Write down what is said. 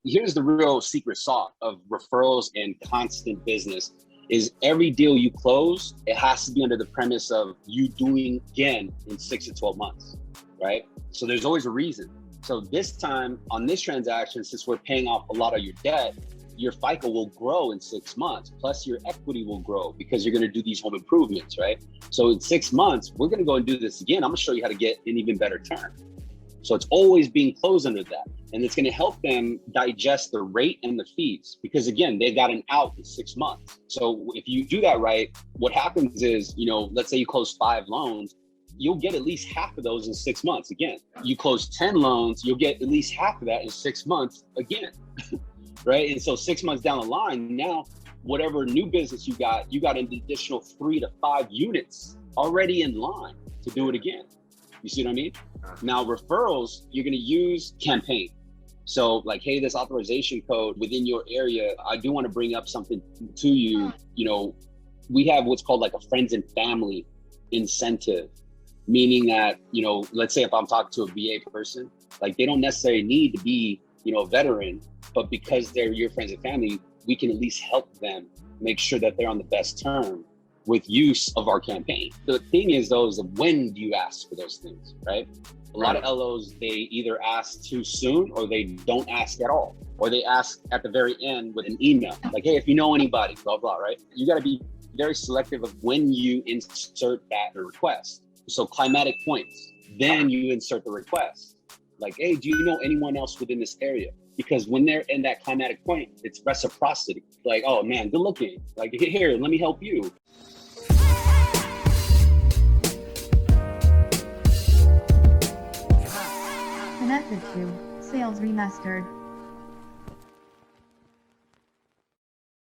Here's the real secret sauce of referrals and constant business is every deal you close, it has to be under the premise of you doing again in 6 to 12 months, right? So there's always a reason. So this time on this transaction, since we're paying off a lot of your debt, your FICO will grow in 6 months, plus your equity will grow because you're gonna do these home improvements, right? So in 6 months, we're gonna go and do this again. I'm gonna show you how to get an even better term. So it's always being closed under that. And it's gonna help them digest the rate and the fees because again, they got an out in 6 months. So if you do that right, what happens is, let's say you close 5 loans, you'll get at least half of those in 6 months again. You close 10 loans, you'll get at least half of that in 6 months again. Right? And so 6 months down the line, now, whatever new business you got an additional 3 to 5 units already in line to do it again. You see what I mean? Now, referrals, you're gonna use campaign. So like, hey, this authorization code within your area, I do wanna bring up something to you. We have what's called like a friends and family incentive, meaning that, let's say if I'm talking to a VA person, like they don't necessarily need to be, a veteran, but because they're your friends and family, we can at least help them make sure that they're on the best term with use of our campaign. The thing is though, is when do you ask for those things, right? A lot of LOs, they either ask too soon or they don't ask at all. Or they ask at the very end with an email, like, hey, if you know anybody, blah, blah, right? You gotta be very selective of when you insert that request. So climatic points, then you insert the request. Like, hey, do you know anyone else within this area? Because when they're in that climatic point, it's reciprocity. Like, oh man, good looking. Like, here, let me help you. Connected to Sales Remastered.